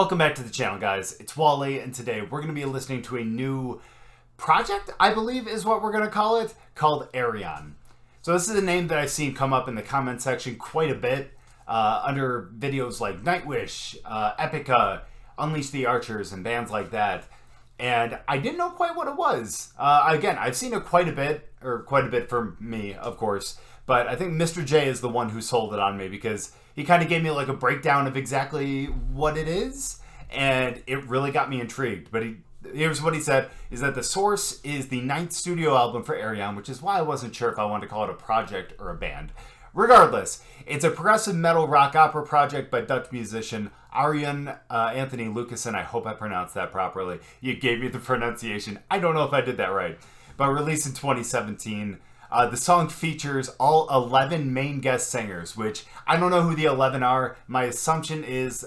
Welcome back to the channel, guys. It's Wally, and today we're going to be listening to a new project, I believe is what we're going to call it, called Ayreon. So this is a name that I've seen come up in the comment section quite a bit under videos like Nightwish, Epica, Unleash the Archers, and bands like that. And I didn't know quite what it was. Again, I've seen it quite a bit for me, of course. But I think Mr. J is the one who sold it on me because he kind of gave me like a breakdown of exactly what it is. And it really got me intrigued. But here's what he said, is that the source is the 9th studio album for Ayreon, which is why I wasn't sure if I wanted to call it a project or a band. Regardless, it's a progressive metal rock opera project by Dutch musician Arjen Anthony Lucassen. I hope I pronounced that properly. You gave me the pronunciation. I don't know if I did that right. But released in 2017. The song features all 11 main guest singers, which I don't know who the 11 are. My assumption is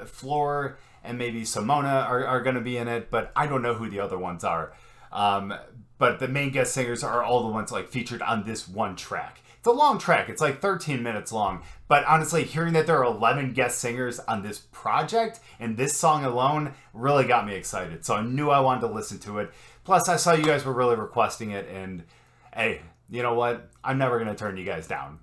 Floor and maybe Simona are going to be in it, but I don't know who the other ones are. But the main guest singers are all the ones like featured on this one track. It's a long track. It's like 13 minutes long. But honestly, hearing that there are 11 guest singers on this project and this song alone really got me excited. So I knew I wanted to listen to it. Plus, I saw you guys were really requesting it, and hey, you know what? I'm never going to turn you guys down.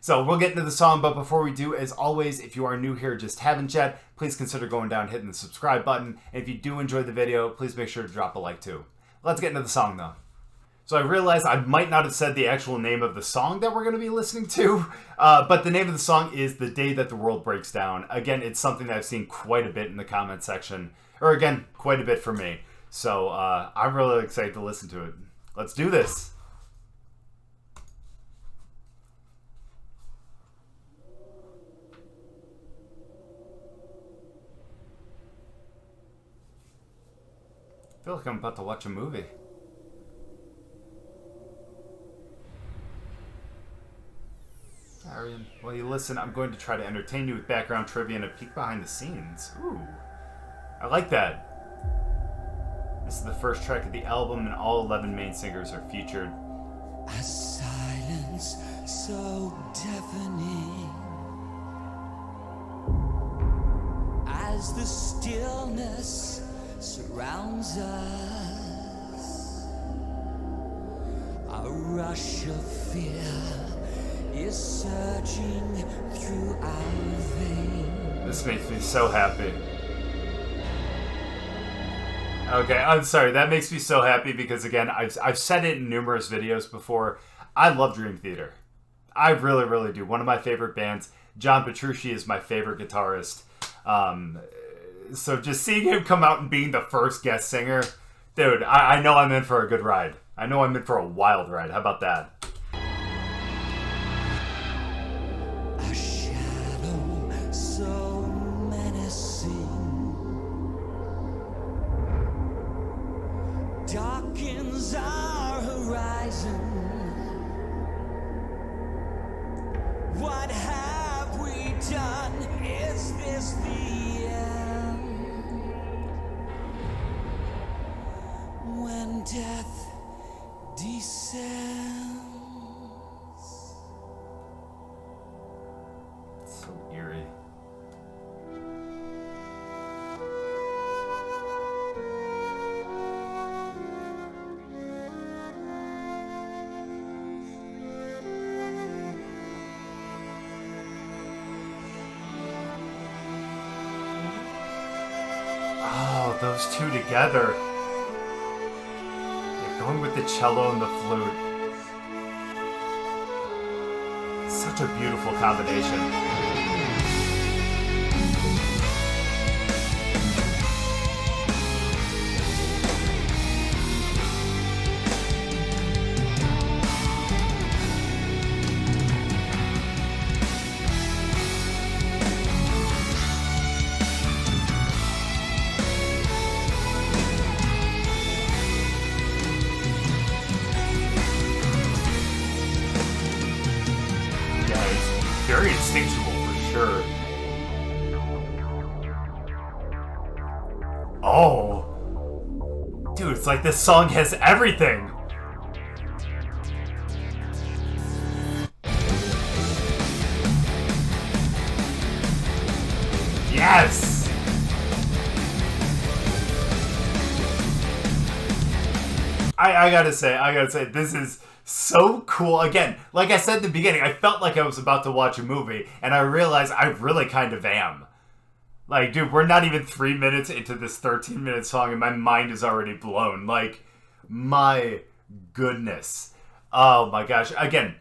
So we'll get into the song, but before we do, as always, if you are new here, just haven't yet, please consider going down and hitting the subscribe button. And if you do enjoy the video, please make sure to drop a like too. Let's get into the song though. So I realized I might not have said the actual name of the song that we're going to be listening to, but the name of the song is The Day That the World Breaks Down. Again, it's something that I've seen quite a bit in the comment section, or again, quite a bit for me. So I'm really excited to listen to it. Let's do this. I feel like I'm about to watch a movie. Arjen, while you listen, I'm going to try to entertain you with background trivia and a peek behind the scenes. Ooh, I like that. This is the first track of the album, and all 11 main singers are featured. A silence so deafening as the stillness surrounds us. A rush of fear is surging through our veins. This makes me so happy. Okay, I'm sorry. That makes me so happy because, again, I've said it in numerous videos before. I love Dream Theater. I really, really do. One of my favorite bands. John Petrucci is my favorite guitarist. So just seeing him come out and being the first guest singer, dude, I know I'm in for a good ride. I know I'm in for a wild ride. How about that? A shadow so menacing darkens our horizon. What have we done? Is this the end? When death descends. So eerie. Oh, those two together. Yeah, going with the cello and the flute. Such a beautiful combination. Very instinctual for sure. Oh, dude, it's like this song has everything. Yes! I gotta say, this is so cool. Again, like I said at the beginning, I felt like I was about to watch a movie, and I realized I really kind of am. Like, dude, we're not even 3 minutes into this 13-minute song, and my mind is already blown. Like, my goodness. Oh my gosh. Again,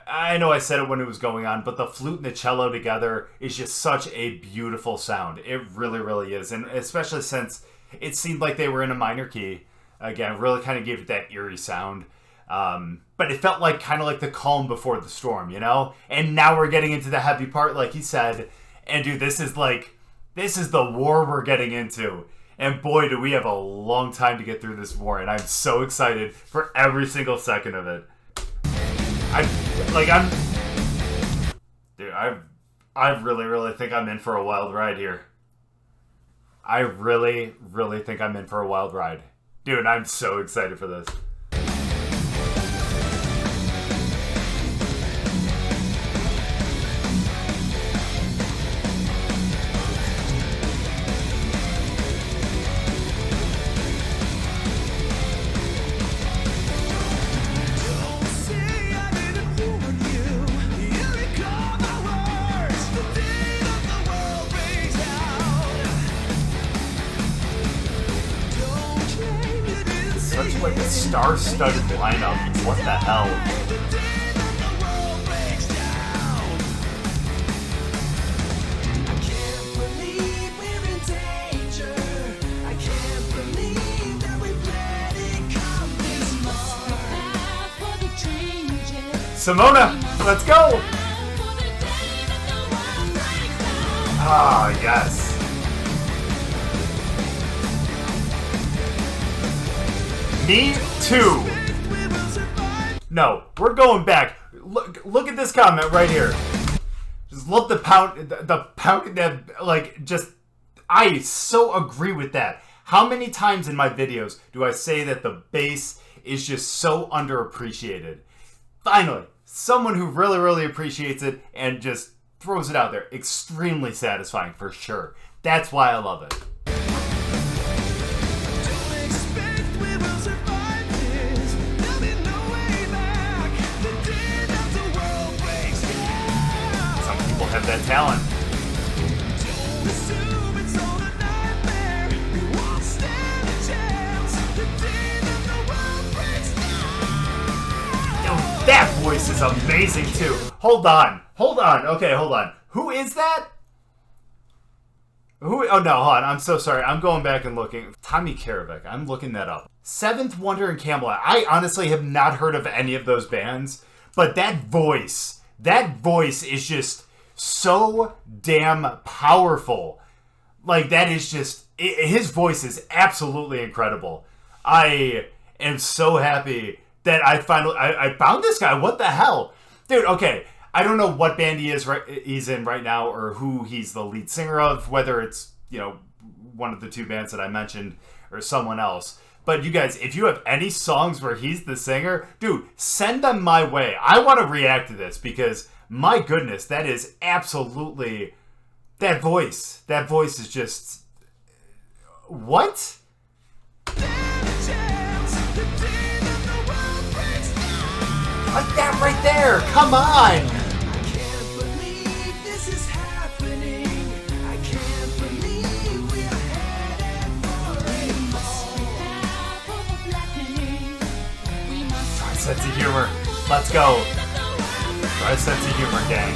I know I said it when it was going on, but the flute and the cello together is just such a beautiful sound. It really, really is. And especially since it seemed like they were in a minor key. Again, really kind of gave it that eerie sound. But it felt like kind of like the calm before the storm, you know? And now we're getting into the heavy part, like he said. And dude, this is the war we're getting into. And boy, do we have a long time to get through this war. And I'm so excited for every single second of it. I really, really think I'm in for a wild ride here. I really, really think I'm in for a wild ride. Dude, I'm so excited for this. Such like a star-studded lineup. What the hell? Simona, let's go! Ah, yes. Me too. No, we're going back. Look at this comment right here. Just love the pound, like, just, I so agree with that. How many times in my videos do I say that the bass is just so underappreciated? Finally, someone who really, really appreciates it and just throws it out there. Extremely satisfying for sure. That's why I love it. Have that talent. Yo, that voice is amazing too. Hold on. Okay, hold on. Who is that? Who? Oh no, hold on. I'm so sorry. I'm going back and looking. Tommy Karavik. I'm looking that up. Seventh Wonder and Camelot. I honestly have not heard of any of those bands, but that voice is just so damn powerful. Like, that is just, his voice is absolutely incredible. I am so happy that I found this guy. What the hell? Dude, okay, I don't know what band he's in right now, or who he's the lead singer of, whether it's, you know, one of the two bands that I mentioned or someone else. But you guys, if you have any songs where he's the singer, dude, send them my way. I want to react to this because my goodness, that is absolutely... That voice is just... What? Like that right there! Come on! I can't believe this is happening. I can't believe we are headed for it. Try sense of humor. Let's go. Try sense of humor, gang.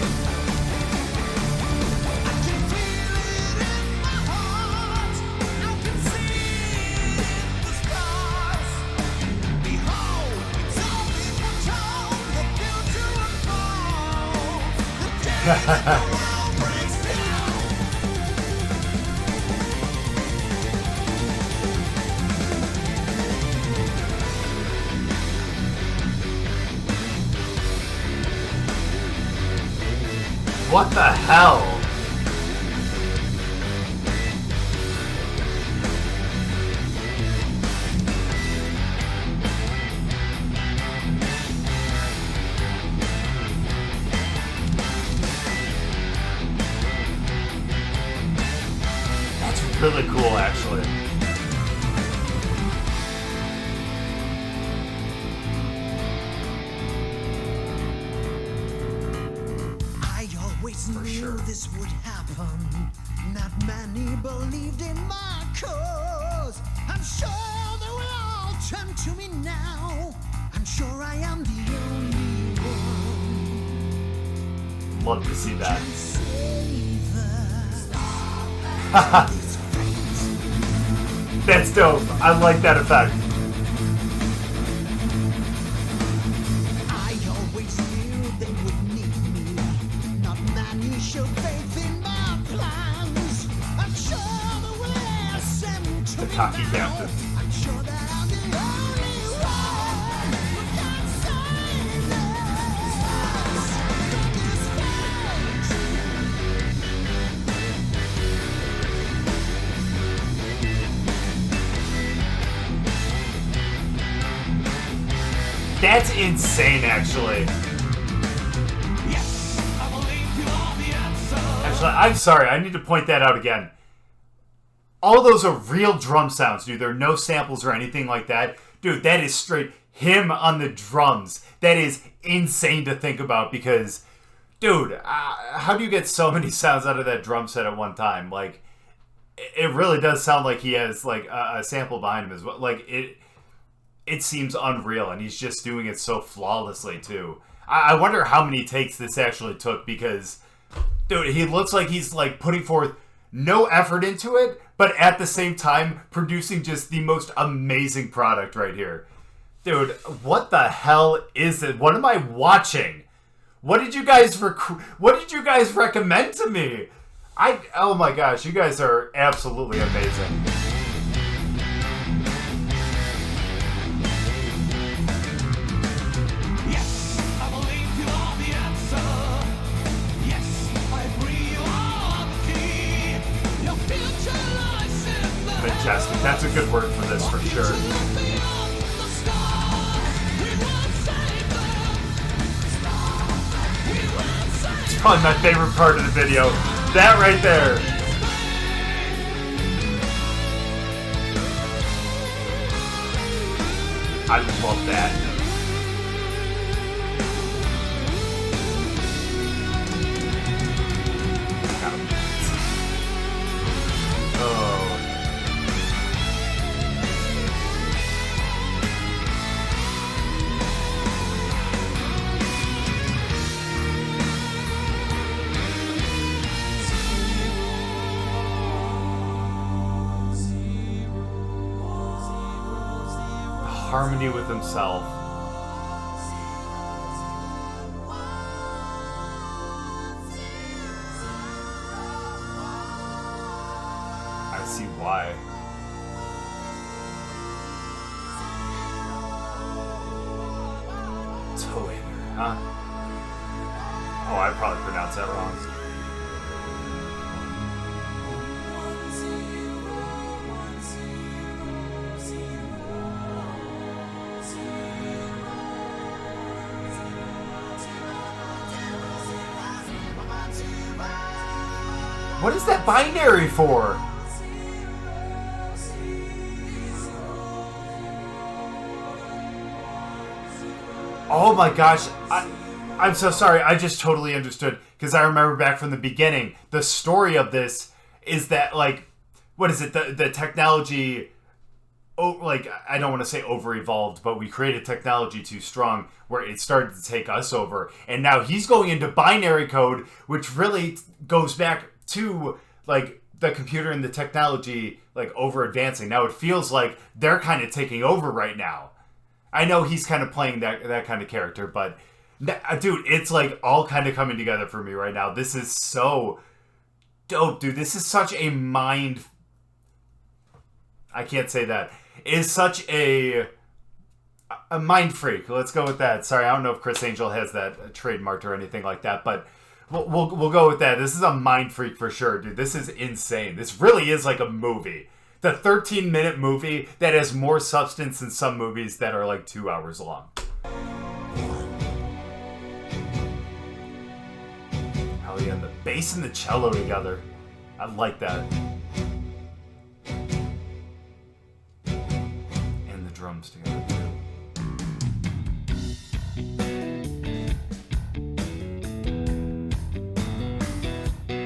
What the hell? That's really cool, actually. for sure. This would happen. Not many believed in my cause. I'm sure they will all turn to me now. I'm sure I am the only one. Love to see that. That's dope. I like that effect. I always knew they would need me. Not many showed faith in my plans. I'm sure they will listen to The me cocky now. captain. I'm sure that I'm the only one who can save That's insane, actually. Yes, I believe you are the answer. Actually, I'm sorry. I need to point that out again. All those are real drum sounds, dude. There are no samples or anything like that. Dude, that is straight him on the drums. That is insane to think about because, dude, how do you get so many sounds out of that drum set at one time? Like, it really does sound like he has, like, a sample behind him as well. Like, it seems unreal, and he's just doing it so flawlessly, too. I wonder how many takes this actually took because, dude, he looks like he's, like, putting forth no effort into it, but at the same time, producing just the most amazing product right here. Dude, what the hell is it? What am I watching? What did you guys recommend to me? Oh my gosh, you guys are absolutely amazing. Yes, I believe you are the answer. Yes, I agree you are the key. Your future lies in the Fantastic. That's a good word for this, for sure. beyond the stars. We will save them. We will save It's probably my favorite part of the video. That right there. I love that. Oh. Harmony with himself. I see why. Toehanger, huh? Oh, I probably pronounced that wrong. What is that binary for? Oh my gosh, I'm so sorry. I just totally understood because I remember back from the beginning. The story of this is that, like, what is it? The technology, like, I don't want to say over-evolved, but we created technology too strong where it started to take us over. And now he's going into binary code, which really goes back to, like, the computer and the technology, like, over-advancing. Now it feels like they're kind of taking over right now. I know he's kind of playing that kind of character, but dude, it's like all kind of coming together for me right now. This is so dope, dude. This is such a mind... I can't say that. It is such a mind freak. Let's go with that. Sorry, I don't know if Chris Angel has that trademarked or anything like that, but we'll go with that. This is a mind freak for sure, dude. This is insane. This really is like a movie. The 13-minute movie that has more substance than some movies that are like 2 hours long. Hell yeah, the bass and the cello together. I like that. And the drums together too.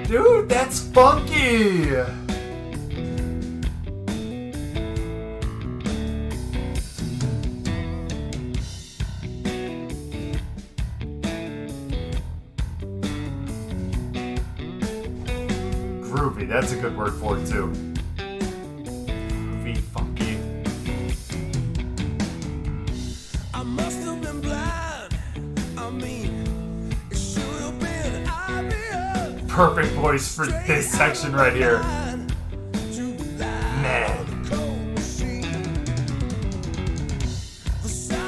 Dude, that's funky! Groovy, that's a good word for it too. Groovy, funky. I must have been blind. I mean, it should have been obvious. Perfect voice for this section right here. Man.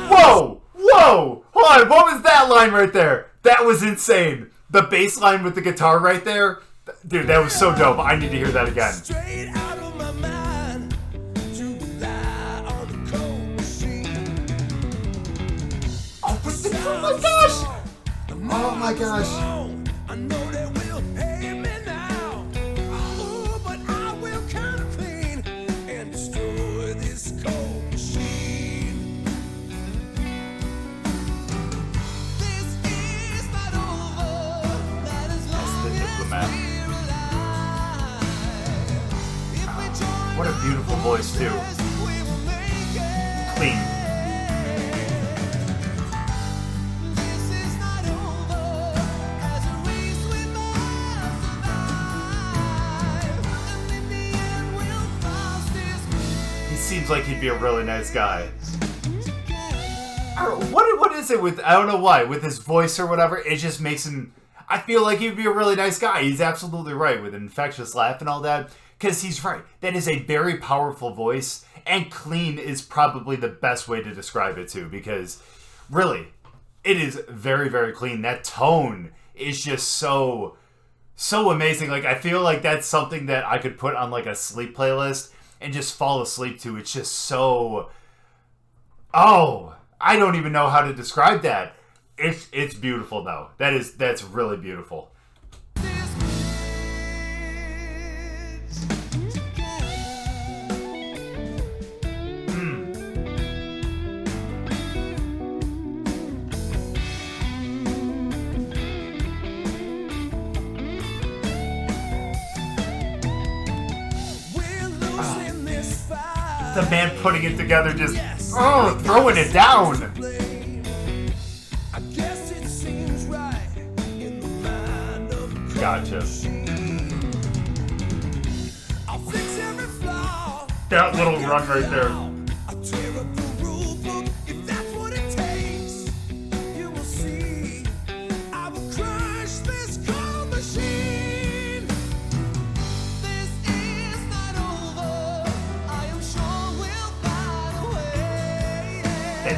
Whoa! Whoa! Hold on, what was that line right there? That was insane. The bass line with the guitar right there. Dude, that was so dope. I need to hear that again. Straight out of my mind to rely on the cold machine. Oh my gosh! Oh my gosh. I know they will pay me now. Oh, but I will come clean and destroy this cold machine. This is not over. That is That's the diplomat. What a beautiful voice too. Clean. He seems like he'd be a really nice guy. I don't know, what is it with, I don't know why, with his voice or whatever, it just makes him, I feel like he'd be a really nice guy. He's absolutely right with an infectious laugh and all that. Because he's right. That is a very powerful voice. And clean is probably the best way to describe it too. Because really, it is very, very clean. That tone is just so amazing. Like, I feel like that's something that I could put on like a sleep playlist and just fall asleep to. It's just so... Oh, I don't even know how to describe that. It's beautiful though. That's really beautiful. The man putting it together, just throwing it down. Gotcha. That little run right there.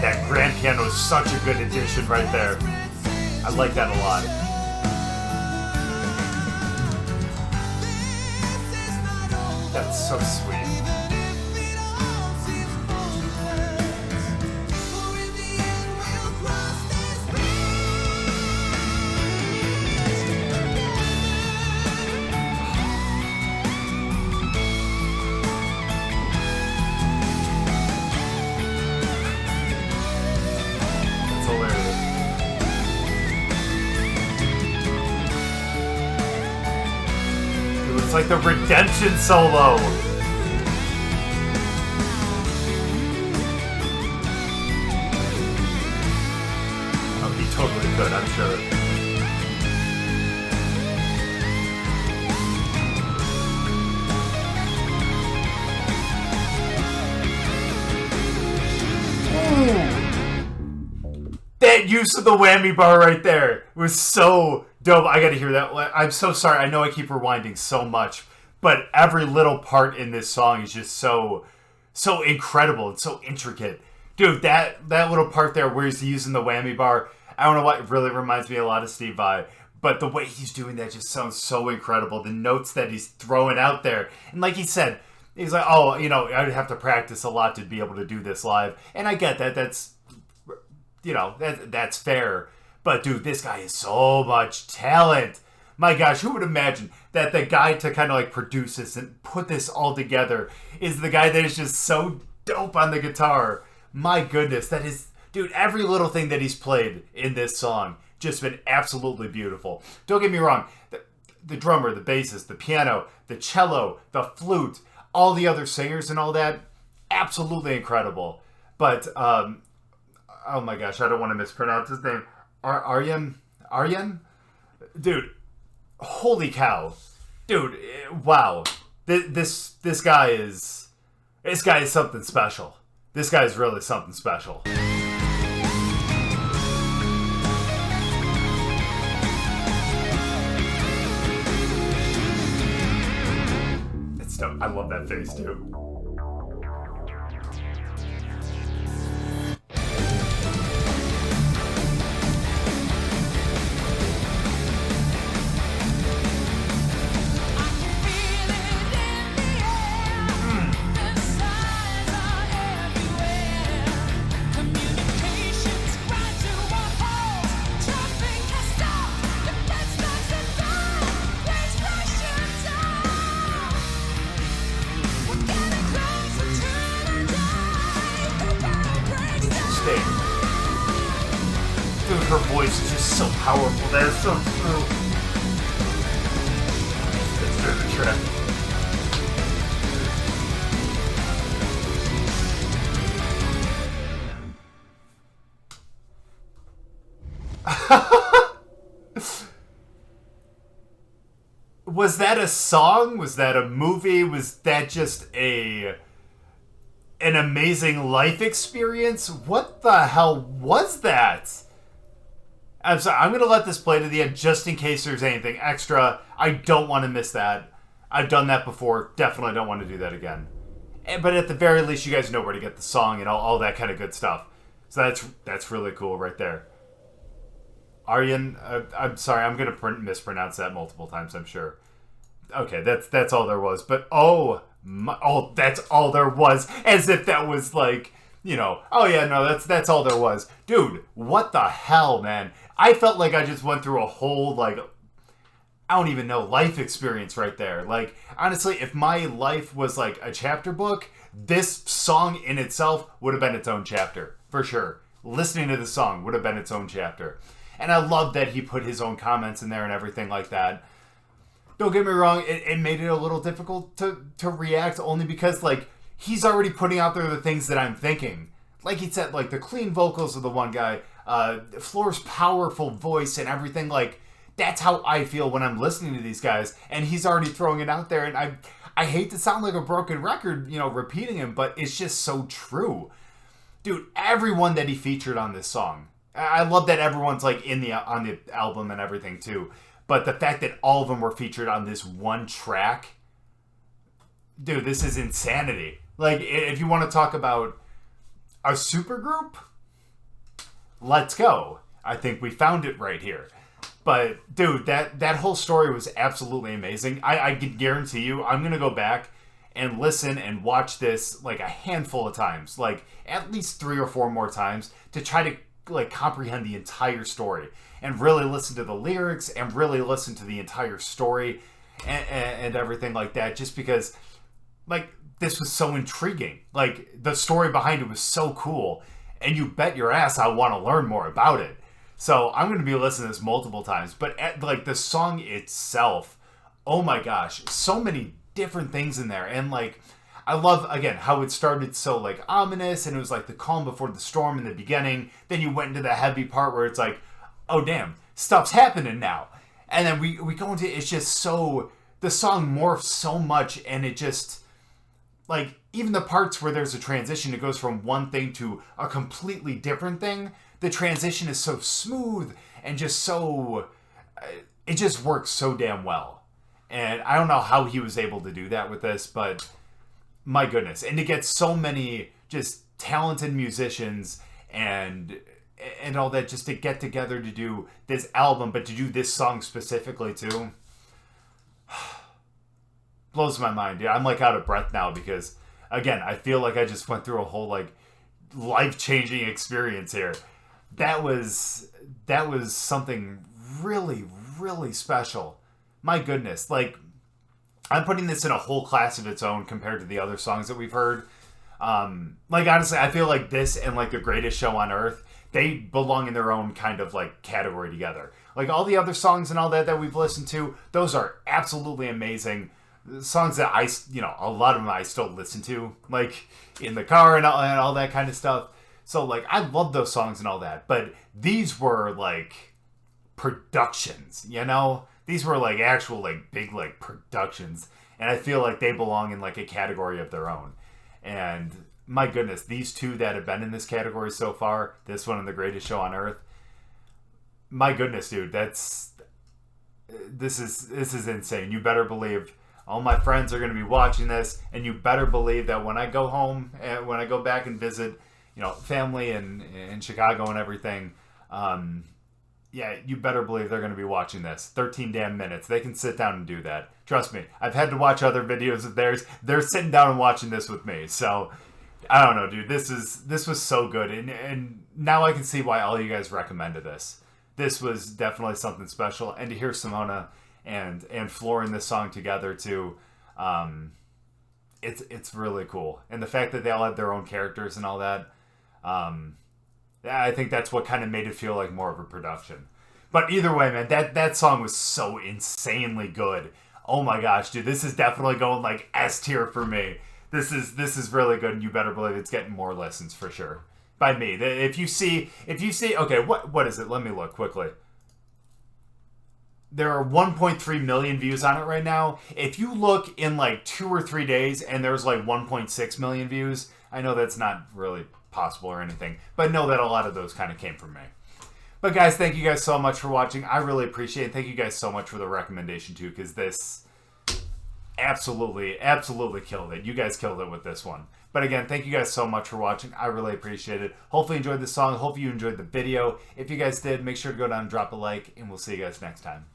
That grand piano is such a good addition right there. I like that a lot. That's so sweet. It's like the redemption solo. Oh, he totally could, I'm sure. Ooh. That use of the whammy bar right there was so dope. I gotta hear that. I'm so sorry. I know I keep rewinding so much, but every little part in this song is just so incredible. It's so intricate. Dude, that little part there where he's using the whammy bar, I don't know why, it really reminds me a lot of Steve Vai. But the way he's doing that just sounds so incredible. The notes that he's throwing out there. And like he said, he's like, oh, you know, I'd have to practice a lot to be able to do this live. And I get that. That's, you know, that's fair. But dude, this guy has so much talent. My gosh, who would imagine that the guy to kind of like produce this and put this all together is the guy that is just so dope on the guitar. My goodness, that is, dude, every little thing that he's played in this song just been absolutely beautiful. Don't get me wrong. the drummer, the bassist, the piano, the cello, the flute, all the other singers and all that, absolutely incredible. But oh my gosh, I don't want to mispronounce his name. Arjen, dude, holy cow, dude, wow, this guy is something special. This guy is really something special. It's dope. I love that face too. Dude, her voice is just so powerful. That is so true. Let's do the track. Was that a song? Was that a movie? Was that just an amazing life experience? What the hell was that? I'm sorry, I'm going to let this play to the end just in case there's anything extra. I don't want to miss that. I've done that before. Definitely don't want to do that again. But at the very least, you guys know where to get the song and all that kind of good stuff. So that's really cool right there. Arjen, I'm sorry, I'm going to mispronounce that multiple times, I'm sure. Okay, that's all there was. But that's all there was. As if that was like, oh yeah, no, that's all there was. Dude, what the hell, man? I felt like I just went through a whole, like, I don't even know, life experience right there. Like, honestly, if my life was like a chapter book, this song in itself would have been its own chapter, for sure. Listening to the song would have been its own chapter. And I love that he put his own comments in there and everything like that. Don't get me wrong, it made it a little difficult to react, only because, like, he's already putting out there the things that I'm thinking. Like he said, like, the clean vocals of the one guy, Floor's powerful voice and everything, like, that's how I feel when I'm listening to these guys, and he's already throwing it out there, and I hate to sound like a broken record, repeating him, but it's just so true. Dude, everyone that he featured on this song, I love that everyone's, like, on the album and everything, too, but the fact that all of them were featured on this one track, dude, this is insanity. Like, if you want to talk about a supergroup, let's go. I think we found it right here. But, dude, that whole story was absolutely amazing. I can guarantee you, I'm going to go back and listen and watch this, like, a handful of times. Like, at least 3 or 4 more times to try to, like, comprehend the entire story. And really listen to the lyrics and really listen to the entire story and everything like that. Just because, like, this was so intriguing. Like, the story behind it was so cool. And you bet your ass I want to learn more about it. So I'm going to be listening to this multiple times. But, like, the song itself, oh my gosh, so many different things in there. And, like, I love, again, how it started so, like, ominous. And it was, like, the calm before the storm in the beginning. Then you went into the heavy part where it's like, oh, damn, stuff's happening now. And then we go into, it's just so, the song morphs so much. And it just, like, even the parts where there's a transition, it goes from one thing to a completely different thing. The transition is so smooth and just so, it just works so damn well. And I don't know how he was able to do that with this, but my goodness. And to get so many just talented musicians and all that, just to get together to do this album, but to do this song specifically too, blows my mind. Yeah, I'm like out of breath now because, again, I feel like I just went through a whole, like, life-changing experience here. That was something really, really special. My goodness. Like, I'm putting this in a whole class of its own compared to the other songs that we've heard. Like, honestly, I feel like this and, like, The Greatest Show on Earth, they belong in their own kind of like category together. Like all the other songs and all that we've listened to, those are absolutely amazing. Songs that a lot of them I still listen to, like in the car and all that kind of stuff. So like I love those songs and all that, but these were like productions, These were like actual like big like productions, and I feel like they belong in like a category of their own. And my goodness, these two that have been in this category so far, this one and The Greatest Show on Earth, my goodness, dude, this is insane. You better believe all my friends are going to be watching this, and you better believe that when I go home, and when I go back and visit, family in Chicago and everything, you better believe they're going to be watching this. 13 damn minutes. They can sit down and do that. Trust me. I've had to watch other videos of theirs. They're sitting down and watching this with me. So, I don't know, dude. This was so good. And now I can see why all you guys recommended this. This was definitely something special. And to hear Simona and Floor in this song together, too, it's really cool. And the fact that they all had their own characters and all that, I think that's what kind of made it feel like more of a production. But either way, man, that song was so insanely good. Oh my gosh, dude, this is definitely going like S tier for me. This is really good, and you better believe it's getting more listens for sure. By me. If you see, okay, what is it? Let me look quickly. There are 1.3 million views on it right now. If you look in like 2 or 3 days and there's like 1.6 million views, I know that's not really possible or anything, but know that a lot of those kind of came from me. But guys, thank you guys so much for watching. I really appreciate it. Thank you guys so much for the recommendation too, because this absolutely killed it. You guys killed it with this one. But again, thank you guys so much for watching. I really appreciate it. Hopefully you enjoyed the song. Hopefully you enjoyed the video. If you guys did, make sure to go down and drop a like, and we'll see you guys next time.